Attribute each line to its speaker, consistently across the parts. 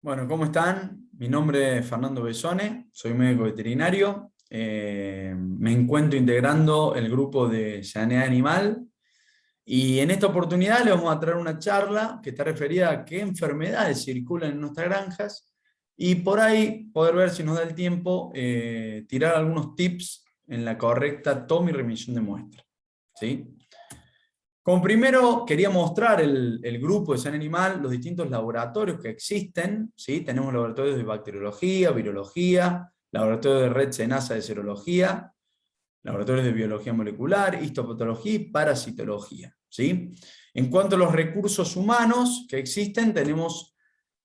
Speaker 1: Bueno, ¿cómo están? Mi nombre es Fernando Besone, soy médico veterinario. Me encuentro integrando el grupo de Sanidad Animal y en esta oportunidad les vamos a traer una charla que está referida a qué enfermedades circulan en nuestras granjas y por ahí poder ver si nos da el tiempo tirar algunos tips en la correcta toma y remisión de muestras. ¿Sí? Como primero quería mostrar el grupo de San Animal, los distintos laboratorios que existen. ¿Sí? Tenemos laboratorios de bacteriología, virología, laboratorios de red SENASA de serología, laboratorios de biología molecular, histopatología y parasitología. ¿Sí? En cuanto a los recursos humanos que existen, tenemos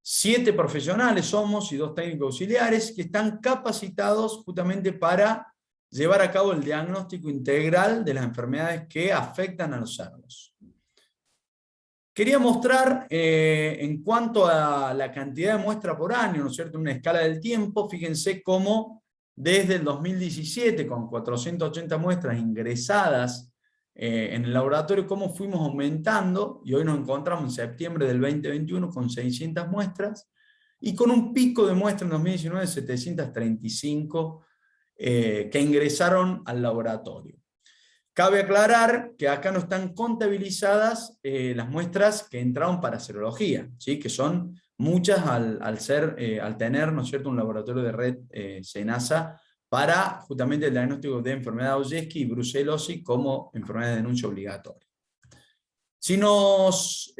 Speaker 1: 7 profesionales somos y 2 técnicos auxiliares que están capacitados justamente para llevar a cabo el diagnóstico integral de las enfermedades que afectan a los cerdos. Quería mostrar en cuanto a la cantidad de muestra por año, ¿no es cierto?, en una escala del tiempo. Fíjense cómo desde el 2017, con 480 muestras ingresadas en el laboratorio, cómo fuimos aumentando, y hoy nos encontramos en septiembre del 2021 con 600 muestras, y con un pico de muestras en 2019 de 735 que ingresaron al laboratorio. Cabe aclarar que acá no están contabilizadas las muestras que entraron para serología, ¿sí? Que son muchas al tener, ¿no es cierto?, un laboratorio de red SENASA para justamente el diagnóstico de enfermedad de Oyeski y brucelosis como enfermedad de denuncia obligatoria. Si nos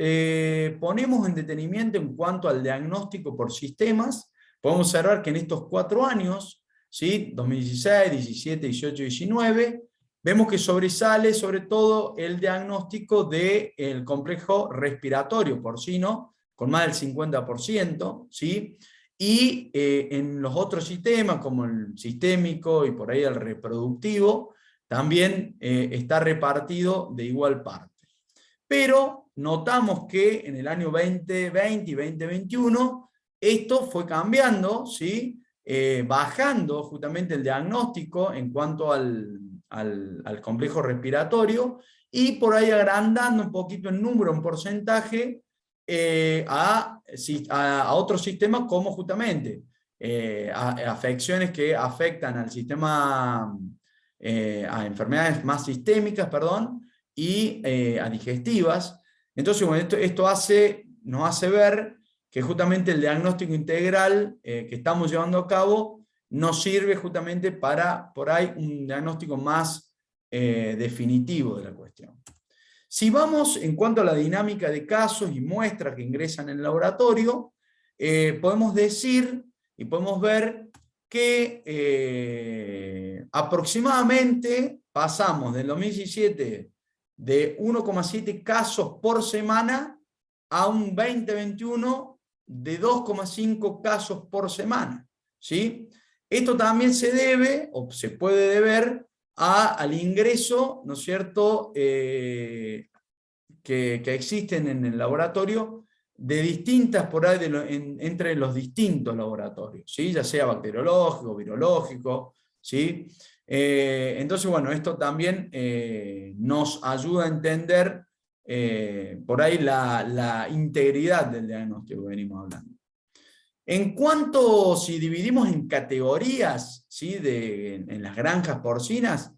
Speaker 1: ponemos en detenimiento en cuanto al diagnóstico por sistemas, podemos observar que en estos 4 años, ¿sí?, 2016, 17, 18, 19, vemos que sobresale sobre todo el diagnóstico del complejo respiratorio porcino, con más del 50%, ¿sí? Y en los otros sistemas, como el sistémico y por ahí el reproductivo, también está repartido de igual parte. Pero notamos que en el año 2020 y 2021 esto fue cambiando, ¿sí? Bajando justamente el diagnóstico en cuanto al complejo respiratorio y por ahí agrandando un poquito el número, en porcentaje, a otros sistemas como justamente afecciones que afectan al sistema, a enfermedades más sistémicas, perdón, y a digestivas. Entonces, bueno, esto nos hace ver que justamente el diagnóstico integral que estamos llevando a cabo nos sirve justamente para, por ahí, un diagnóstico más definitivo de la cuestión. Si vamos en cuanto a la dinámica de casos y muestras que ingresan en el laboratorio, podemos decir y podemos ver que aproximadamente pasamos del 2017 de 1,7 casos por semana a un 2021 de 2,5 casos por semana. ¿Sí? Esto también se debe, o se puede deber, al ingreso, ¿no es cierto?, que existen en el laboratorio de distintas, por ahí, entre los distintos laboratorios, ¿sí? Ya sea bacteriológico, virológico, ¿sí? Entonces, bueno, esto también nos ayuda a entender por ahí la integridad del diagnóstico que venimos hablando. En cuanto, si dividimos en categorías, ¿sí?, en las granjas porcinas,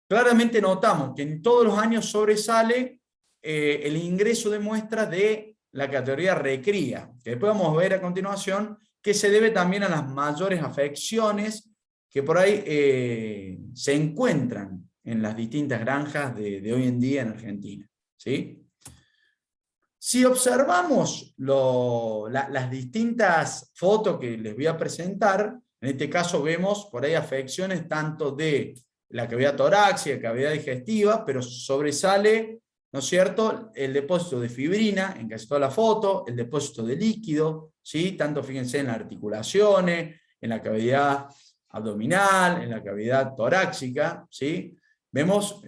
Speaker 1: claramente notamos que en todos los años sobresale el ingreso de muestras de la categoría recría, que después vamos a ver a continuación, que se debe también a las mayores afecciones que por ahí se encuentran en las distintas granjas de hoy en día en Argentina. ¿Sí? Si observamos las distintas fotos que les voy a presentar, en este caso vemos por ahí afecciones tanto de la cavidad torácica, cavidad digestiva, pero sobresale, ¿no es cierto?, el depósito de fibrina en casi toda la foto, el depósito de líquido, ¿sí?, tanto fíjense en las articulaciones, en la cavidad abdominal, en la cavidad torácica, ¿sí? Vemos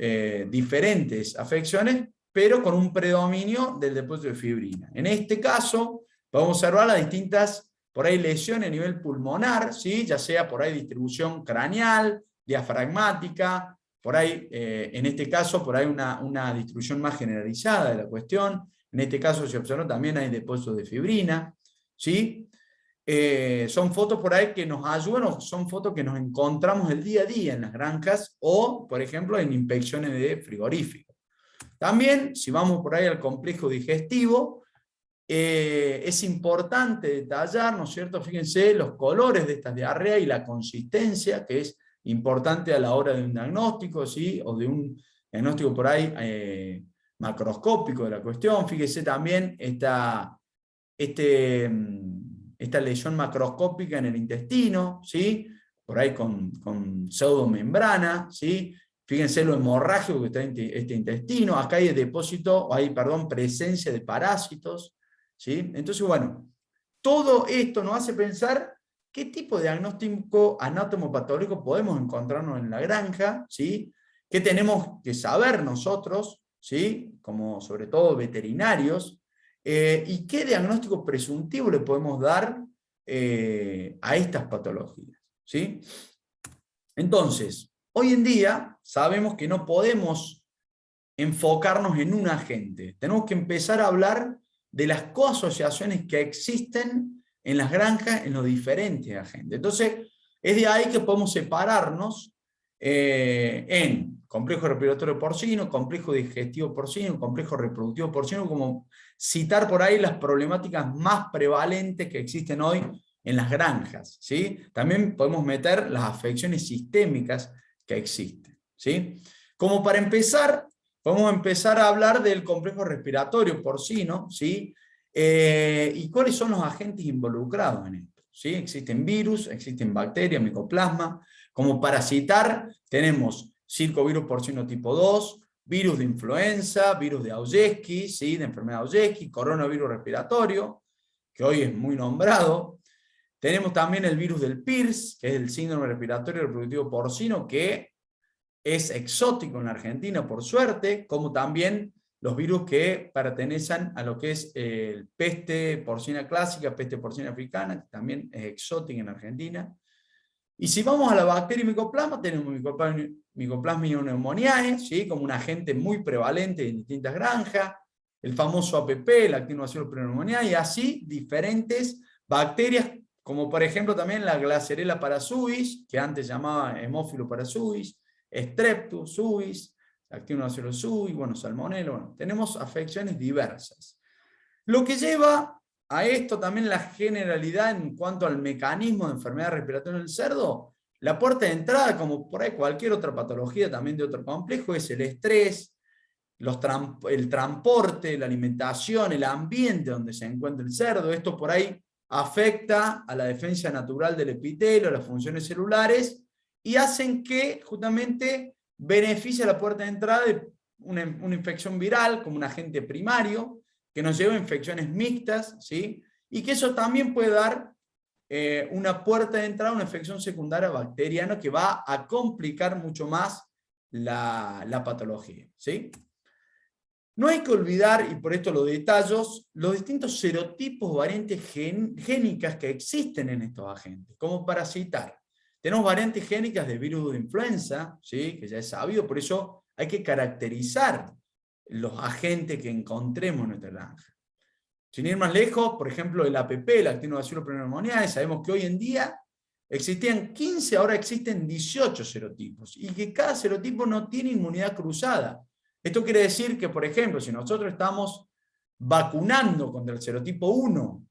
Speaker 1: diferentes afecciones, pero con un predominio del depósito de fibrina. En este caso, podemos observar las distintas, por ahí, lesiones a nivel pulmonar, ¿sí?, ya sea por ahí distribución craneal, diafragmática, por ahí, en este caso, por ahí una distribución más generalizada de la cuestión. En este caso se observó también hay depósitos de fibrina, ¿sí? son fotos por ahí que nos ayudan, o son fotos que nos encontramos el día a día en las granjas, o por ejemplo en inspecciones de frigoríficos. También, si vamos por ahí al complejo digestivo, es importante detallar, ¿no es cierto? Fíjense los colores de estas diarreas y la consistencia, que es importante a la hora de un diagnóstico, ¿sí? O de un diagnóstico por ahí macroscópico de la cuestión. Fíjense también esta lesión macroscópica en el intestino, ¿sí? Por ahí con pseudomembrana, ¿sí? Fíjense lo hemorrágico que está este intestino. Acá hay depósito, hay, perdón, presencia de parásitos, ¿sí? Entonces, bueno, todo esto nos hace pensar qué tipo de diagnóstico anatomopatológico podemos encontrarnos en la granja, ¿sí? ¿Qué tenemos que saber nosotros, ¿sí? Como sobre todo veterinarios, y qué diagnóstico presuntivo le podemos dar a estas patologías, ¿sí? Entonces, hoy en día sabemos que no podemos enfocarnos en un agente. Tenemos que empezar a hablar de las coasociaciones que existen en las granjas en los diferentes agentes. Entonces, es de ahí que podemos separarnos en complejo respiratorio porcino, complejo digestivo porcino, complejo reproductivo porcino, como citar por ahí las problemáticas más prevalentes que existen hoy en las granjas, ¿sí? También podemos meter las afecciones sistémicas que existen, ¿sí? Como para empezar, podemos empezar a hablar del complejo respiratorio porcino, ¿sí? Y cuáles son los agentes involucrados en esto, ¿sí? Existen virus, existen bacterias, micoplasma. Como para citar, tenemos circovirus porcino tipo 2, virus de influenza, virus de Augeski, ¿sí? De enfermedad Augeski, coronavirus respiratorio, que hoy es muy nombrado. Tenemos también el virus del PIRS, que es el síndrome respiratorio reproductivo porcino, que es exótico en la Argentina, por suerte, como también los virus que pertenecen a lo que es peste porcina clásica, peste porcina africana, que también es exótica en Argentina. Y si vamos a la bacteria micoplasma, tenemos Mycoplasma pneumoniae, ¿sí? Como un agente muy prevalente en distintas granjas, el famoso APP, la Actinobacillus pneumoniae, y así diferentes bacterias, como por ejemplo también la Glasserella parasuis, que antes llamaba Haemophilus parasuis, Streptus suis, Actinobacillus suis, bueno, Salmonella, bueno, tenemos afecciones diversas. Lo que lleva a esto también la generalidad en cuanto al mecanismo de enfermedad respiratoria en el cerdo, la puerta de entrada, como por ahí cualquier otra patología también de otro complejo, es el estrés, el transporte, la alimentación, el ambiente donde se encuentra el cerdo. Esto por ahí afecta a la defensa natural del epitelio, a las funciones celulares, y hacen que justamente beneficie a la puerta de entrada de una infección viral como un agente primario, que nos lleva a infecciones mixtas, ¿sí? Y que eso también puede dar una puerta de entrada a una infección secundaria bacteriana que va a complicar mucho más la patología, ¿sí? No hay que olvidar, y por esto lo detallo, los distintos serotipos o variantes génicas que existen en estos agentes. Como para citar, tenemos variantes génicas de virus de influenza, ¿sí? Que ya es sabido, por eso hay que caracterizar los agentes que encontremos en nuestra granja. Sin ir más lejos, por ejemplo, el APP, el Actinobacillus pneumoniae, sabemos que hoy en día existían 15, ahora existen 18 serotipos, y que cada serotipo no tiene inmunidad cruzada. Esto quiere decir que, por ejemplo, si nosotros estamos vacunando contra el serotipo 1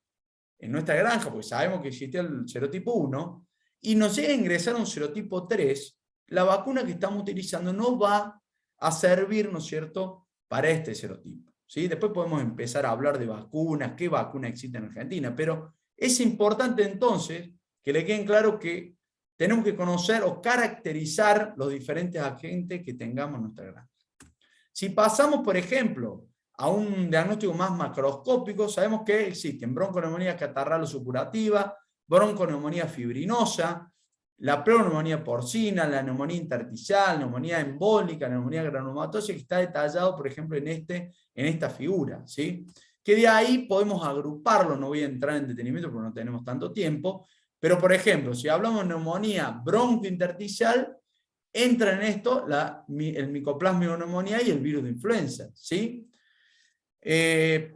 Speaker 1: en nuestra granja, porque sabemos que existía el serotipo 1, y nos llega a ingresar un serotipo 3, la vacuna que estamos utilizando no va a servir, ¿no es cierto?, para este serotipo, ¿sí? Después podemos empezar a hablar de vacunas, qué vacuna existe en Argentina, pero es importante entonces que le queden claro que tenemos que conocer o caracterizar los diferentes agentes que tengamos en nuestra granja. Si pasamos, por ejemplo, a un diagnóstico más macroscópico, sabemos que existen bronconeumonía catarral o supurativa, bronconeumonía fibrinosa, la pneumonias porcina, la neumonía intersticial, neumonía embólica, neumonía granulomatosa, que está detallado, por ejemplo, en esta figura, ¿sí? Que de ahí podemos agruparlo, no voy a entrar en detenimiento porque no tenemos tanto tiempo, pero por ejemplo, si hablamos de neumonía broncointersticial, entra en esto el Mycoplasma pneumoniae y el virus de influenza, ¿sí?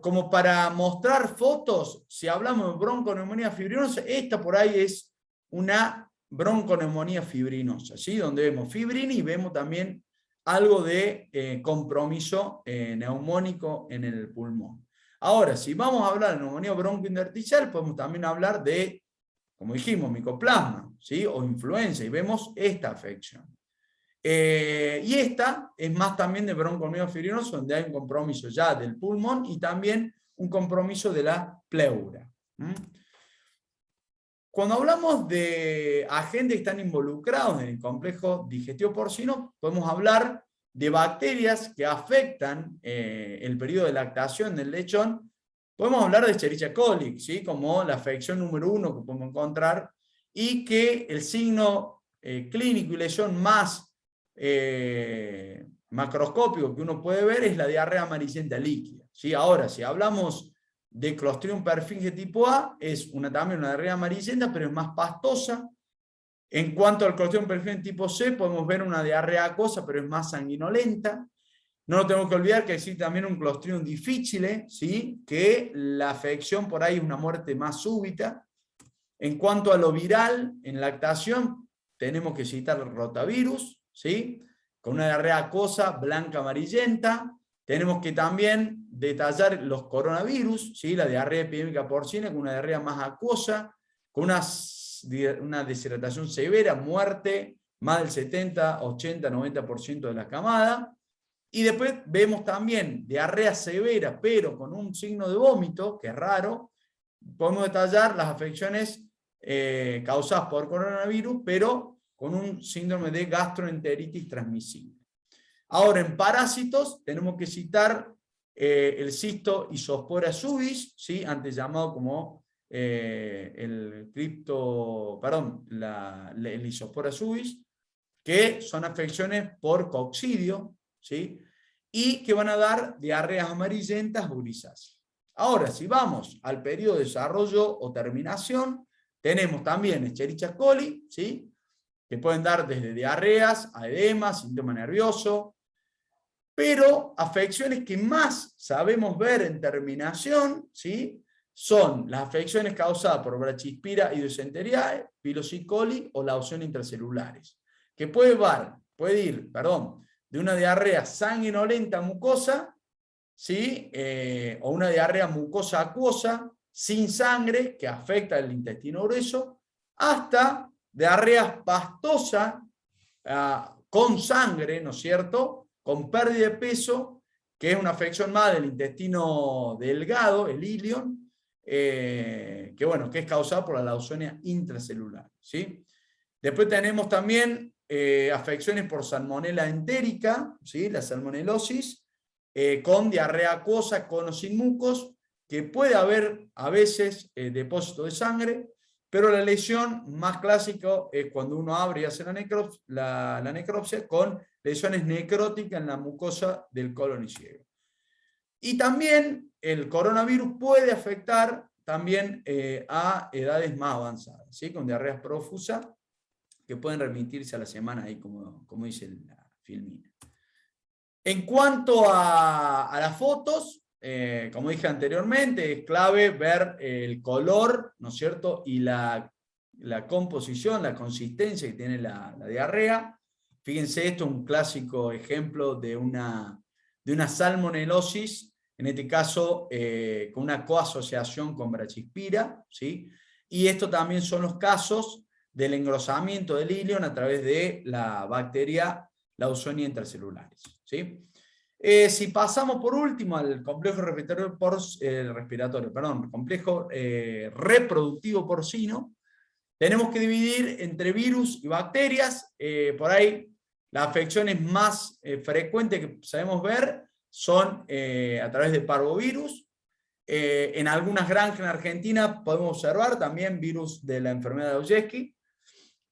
Speaker 1: Como para mostrar fotos, si hablamos de bronconeumonía fibrinosa, esta por ahí es una bronconeumonía fibrinosa, ¿sí? Donde vemos fibrina y vemos también algo de compromiso neumónico en el pulmón. Ahora, si vamos a hablar de neumonía broncointersticial, podemos también hablar de, como dijimos, micoplasma, ¿sí? O influenza, y vemos esta afección. Y esta es más también de bronconeumonía fibrinosa, donde hay un compromiso ya del pulmón y también un compromiso de la pleura. Cuando hablamos de agentes que están involucrados en el complejo digestivo porcino, podemos hablar de bacterias que afectan el periodo de lactación del lechón. Podemos hablar de Escherichia coli, ¿sí? Como la afección número 1 que podemos encontrar, y que el signo clínico y lesión más macroscópico que uno puede ver es la diarrea amarillenta líquida, ¿sí? Ahora, si hablamos de Clostridium perfringens tipo A, es también una diarrea amarillenta, pero es más pastosa. En cuanto al Clostridium perfringens tipo C, podemos ver una diarrea acuosa, pero es más sanguinolenta. No nos tenemos que olvidar que existe también un Clostridium difficile, ¿sí? Que la afección por ahí es una muerte más súbita. En cuanto a lo viral, en lactación, tenemos que citar el rotavirus, ¿sí? Con una diarrea acuosa blanca amarillenta. Tenemos que también detallar los coronavirus, ¿sí? La diarrea epidémica porcina con una diarrea más acuosa, con una deshidratación severa, muerte, más del 70, 80, 90% de la camada. Y después vemos también diarrea severa, pero con un signo de vómito, que es raro. Podemos detallar las afecciones causadas por coronavirus, pero con un síndrome de gastroenteritis transmisible. Ahora, en parásitos, tenemos que citar el cisto Isospora subis, ¿sí? Antes llamado como el Isospora subis, que son afecciones por coccidio, ¿sí? Y que van a dar diarreas amarillentas o grisáceas. Ahora, si vamos al periodo de desarrollo o terminación, tenemos también Escherichia coli, ¿sí? Que pueden dar desde diarreas a edema, síntoma nervioso, pero afecciones que más sabemos ver en terminación, ¿sí? Son las afecciones causadas por Brachyspira idiosyntheriae, Pylori coli o Lawson intracelulares, que puede ir de una diarrea sanguinolenta mucosa, ¿sí? O una diarrea mucosa acuosa, sin sangre, que afecta el intestino grueso, hasta diarreas pastosas con sangre, ¿no es cierto?, con pérdida de peso, que es una afección más del intestino delgado, el ilion, que es causada por la Lawsonia intracelular, ¿sí? Después tenemos también afecciones por salmonela entérica, ¿sí? La salmonelosis, con diarrea acuosa, con o sin mucos, que puede haber a veces depósito de sangre, pero la lesión más clásica es cuando uno abre y hace la necropsia con lesiones necróticas en la mucosa del colon y ciego. Y también el coronavirus puede afectar también a edades más avanzadas, ¿sí? Con diarreas profusas que pueden remitirse a la semana, ahí como dice la filmina. En cuanto a las fotos, como dije anteriormente, es clave ver el color, ¿no es cierto? Y la composición, la consistencia que tiene la diarrea. Fíjense, esto es un clásico ejemplo de una salmonelosis, en este caso con una coasociación con Brachyspira, ¿sí? Y esto también son los casos del engrosamiento del ilion a través de la bacteria Lawsonia intracelulares, ¿sí? Si pasamos por último al complejo complejo reproductivo porcino, tenemos que dividir entre virus y bacterias. Por ahí las afecciones más frecuentes que sabemos ver son a través de parvovirus. En algunas granjas en Argentina podemos observar también virus de la enfermedad de Augeski.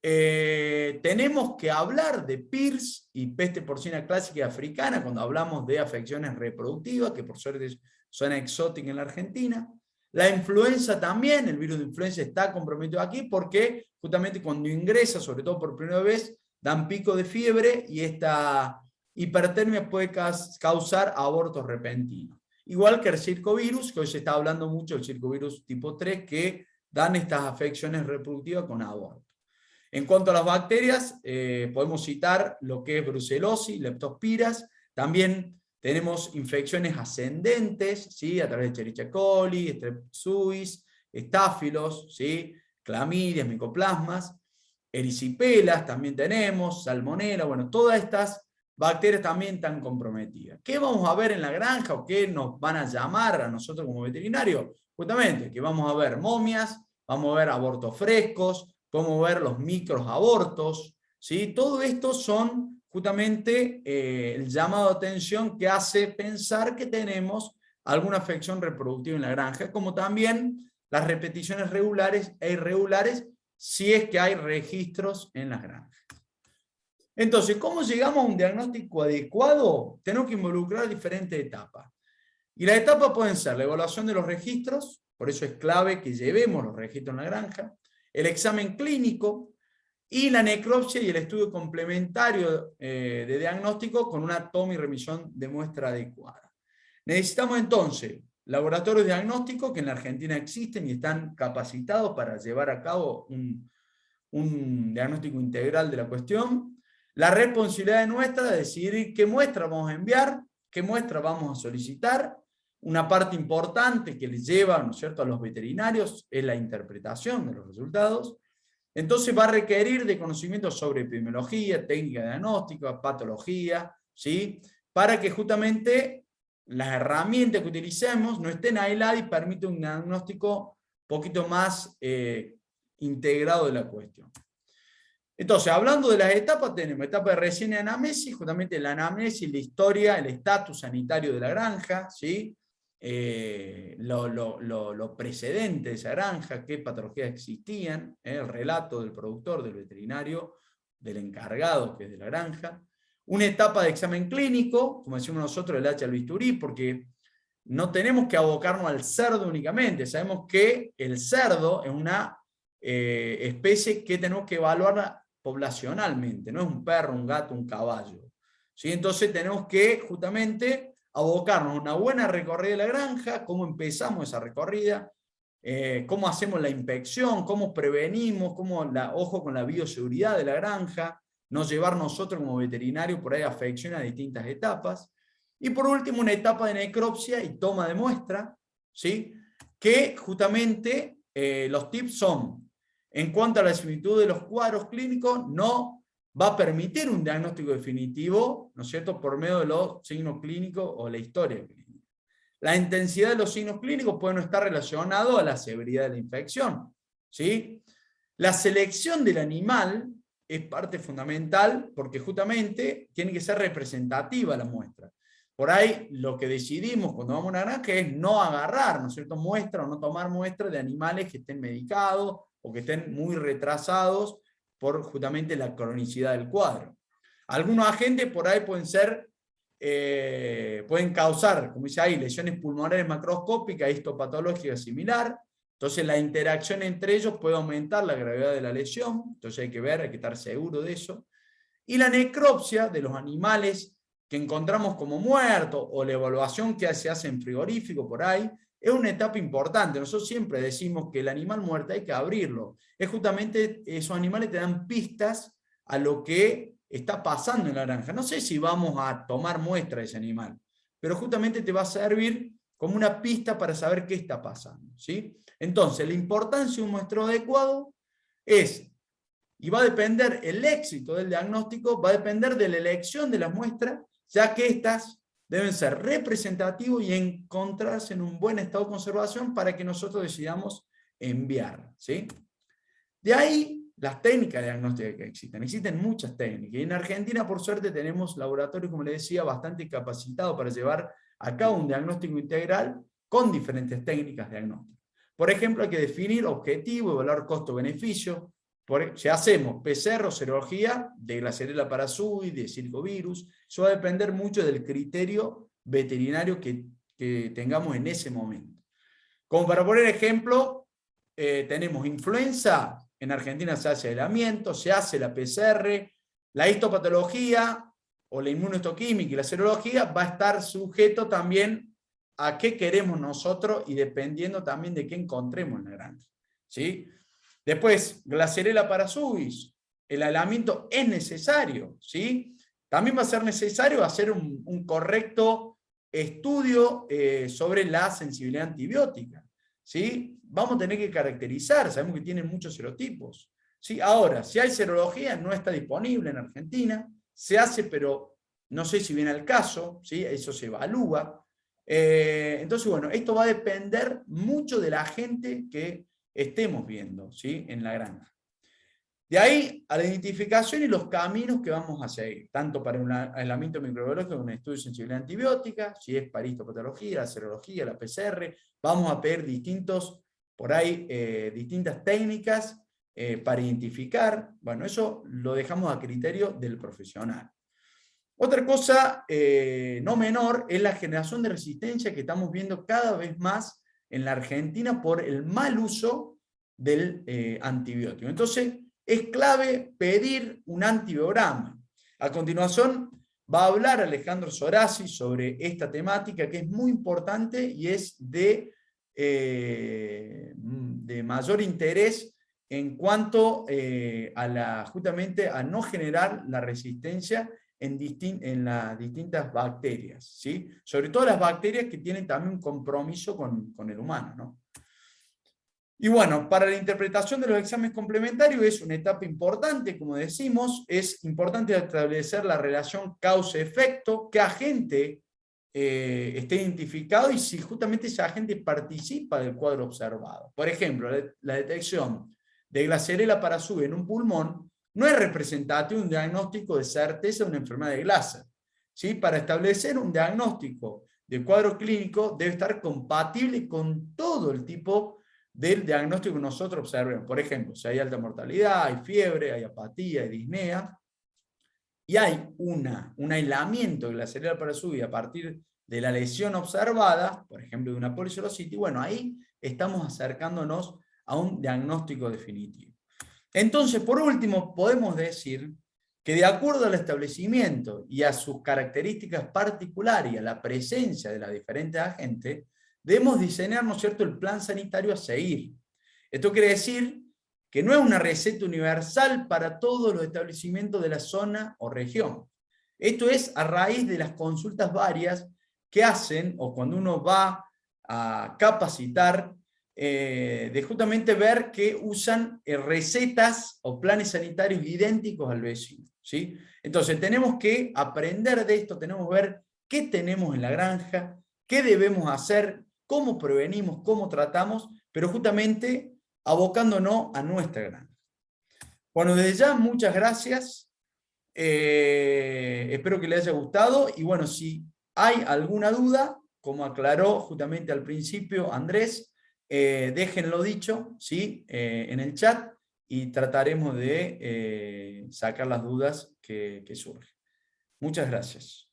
Speaker 1: Tenemos que hablar de PIRS y peste porcina clásica y africana cuando hablamos de afecciones reproductivas, que por suerte son exóticas en la Argentina. La influenza también, el virus de influenza está comprometido aquí porque justamente cuando ingresa, sobre todo por primera vez, dan pico de fiebre y esta hipertermia puede causar abortos repentinos. igual que el circovirus, que hoy se está hablando mucho del circovirus tipo 3, que dan estas afecciones reproductivas con aborto. En cuanto a las bacterias, podemos citar lo que es brucelosis, leptospiras, también tenemos infecciones ascendentes, ¿sí? A través de Escherichia coli, Strep suis, estáfilos, ¿sí? Clamidias, micoplasmas, ericipelas también tenemos, salmonela, bueno, todas estas bacterias también están comprometidas. ¿Qué vamos a ver en la granja o qué nos van a llamar a nosotros como veterinarios? Justamente que vamos a ver momias, vamos a ver abortos frescos, podemos ver los microabortos, ¿sí? Todo esto son justamente el llamado de atención que hace pensar que tenemos alguna afección reproductiva en la granja, como también las repeticiones regulares e irregulares si es que hay registros en las granjas. Entonces, ¿cómo llegamos a un diagnóstico adecuado? Tenemos que involucrar diferentes etapas. Y las etapas pueden ser la evaluación de los registros, por eso es clave que llevemos los registros en la granja, el examen clínico y la necropsia y el estudio complementario de diagnóstico con una toma y remisión de muestra adecuada. Necesitamos entonces laboratorios diagnósticos que en la Argentina existen y están capacitados para llevar a cabo un diagnóstico integral de la cuestión. La responsabilidad nuestra de decidir qué muestra vamos a enviar, qué muestra vamos a solicitar. Una parte importante que les lleva, ¿no es cierto?, a los veterinarios es la interpretación de los resultados. Entonces va a requerir de conocimientos sobre epidemiología, técnica de diagnóstico, patología, ¿sí? Para que justamente las herramientas que utilicemos no estén aisladas y permitan un diagnóstico un poquito más integrado de la cuestión. Entonces, hablando de las etapas, tenemos etapa de recién anamnesis, justamente la anamnesis, la historia, el estatus sanitario de la granja, ¿sí? Lo precedente de esa granja, qué patologías existían, el relato del productor, del veterinario, del encargado que es de la granja. Una etapa de examen clínico, como decimos nosotros, el H al bisturí, porque no tenemos que abocarnos al cerdo únicamente, sabemos que el cerdo es una especie que tenemos que evaluar poblacionalmente, no es un perro, un gato, un caballo, ¿sí? Entonces tenemos que justamente abocarnos a una buena recorrida de la granja, cómo empezamos esa recorrida, cómo hacemos la inspección, cómo prevenimos, ojo con la bioseguridad de la granja, no llevar nosotros como veterinarios por ahí afección a distintas etapas. Y por último, una etapa de necropsia y toma de muestra, ¿sí? Que justamente los tips son, en cuanto a la similitud de los cuadros clínicos, no va a permitir un diagnóstico definitivo, ¿no es cierto?, por medio de los signos clínicos o la historia clínica. La intensidad de los signos clínicos puede no estar relacionado a la severidad de la infección, ¿sí? La selección del animal es parte fundamental porque justamente tiene que ser representativa la muestra. Por ahí lo que decidimos cuando vamos a una granja es no agarrar, ¿no es cierto?, muestra o no tomar muestras de animales que estén medicados o que estén muy retrasados por justamente la cronicidad del cuadro. Algunos agentes por ahí pueden causar, como dice ahí, lesiones pulmonares macroscópicas, histopatológica similar. Entonces la interacción entre ellos puede aumentar la gravedad de la lesión, entonces hay que ver, hay que estar seguro de eso. Y la necropsia de los animales que encontramos como muertos, o la evaluación que se hace en frigorífico por ahí, es una etapa importante. Nosotros siempre decimos que el animal muerto hay que abrirlo. Es justamente esos animales te dan pistas a lo que está pasando en la granja. No sé si vamos a tomar muestra de ese animal, pero justamente te va a servir como una pista para saber qué está pasando, ¿sí? Entonces, la importancia de un muestreo adecuado es, y va a depender el éxito del diagnóstico, va a depender de la elección de las muestras, ya que estas deben ser representativos y encontrarse en un buen estado de conservación para que nosotros decidamos enviar, ¿sí? De ahí, las técnicas de diagnóstico que existen. Existen muchas técnicas. Y en Argentina, por suerte, tenemos laboratorios, como les decía, bastante capacitados para llevar a cabo un diagnóstico integral con diferentes técnicas de diagnóstico. Por ejemplo, hay que definir objetivo, evaluar costo-beneficio. Si hacemos PCR o serología de Glasierella parasuis, de circovirus, eso va a depender mucho del criterio veterinario que tengamos en ese momento. Como para poner ejemplo, tenemos influenza, en Argentina se hace aislamiento, se hace la PCR, la histopatología o la inmunohistoquímica y la serología va a estar sujeto también a qué queremos nosotros y dependiendo también de qué encontremos en la granja, ¿sí? Después, Glacerella parasuis, el aislamiento es necesario, ¿sí? También va a ser necesario hacer un correcto estudio sobre la sensibilidad antibiótica, ¿sí? Vamos a tener que caracterizar, sabemos que tienen muchos serotipos, ¿sí? Ahora, si hay serología, no está disponible en Argentina, se hace, pero no sé si viene al caso, ¿sí? Eso se evalúa. Entonces, bueno, esto va a depender mucho de la gente que estemos viendo, ¿sí? En la granja. De ahí a la identificación y los caminos que vamos a seguir, tanto para un aislamiento microbiológico como un estudio de sensibilidad antibiótica, si es para histopatología, la serología, la PCR, vamos a pedir distintas técnicas para identificar. Bueno, eso lo dejamos a criterio del profesional. Otra cosa no menor es la generación de resistencia que estamos viendo cada vez más en la Argentina por el mal uso del antibiótico. Entonces, es clave pedir un antibiograma. A continuación, va a hablar Alejandro Sorasi sobre esta temática que es muy importante y es de mayor interés en cuanto justamente a no generar la resistencia en las distintas bacterias, ¿sí? Sobre todo las bacterias que tienen también un compromiso con el humano, ¿no? Y bueno, para la interpretación de los exámenes complementarios es una etapa importante, como decimos, es importante establecer la relación causa-efecto, qué agente esté identificado y si justamente ese agente participa del cuadro observado. Por ejemplo, la detección de Glacerella parasubi en un pulmón no es representativo de un diagnóstico de certeza de una enfermedad de Glaser, ¿sí? Para establecer un diagnóstico de cuadro clínico debe estar compatible con todo el tipo del diagnóstico que nosotros observemos. Por ejemplo, si hay alta mortalidad, hay fiebre, hay apatía, hay disnea, y hay un aislamiento de Glacerella parasubi a partir de la lesión observada, por ejemplo de una policelositis, bueno, ahí estamos acercándonos a un diagnóstico definitivo. Entonces, por último, podemos decir que de acuerdo al establecimiento y a sus características particulares y a la presencia de las diferentes agentes, debemos diseñar, ¿no es cierto?, el plan sanitario a seguir. Esto quiere decir que no es una receta universal para todos los establecimientos de la zona o región. Esto es a raíz de las consultas varias que hacen, o cuando uno va a capacitar, de justamente ver que usan recetas o planes sanitarios idénticos al vecino, ¿sí? Entonces tenemos que aprender de esto, tenemos que ver qué tenemos en la granja, qué debemos hacer, cómo prevenimos, cómo tratamos, pero justamente abocándonos a nuestra granja. Bueno, desde ya muchas gracias, espero que les haya gustado y bueno, si hay alguna duda, como aclaró justamente al principio Andrés, déjenlo dicho, ¿sí? En el chat y trataremos de sacar las dudas que surgen. Muchas gracias.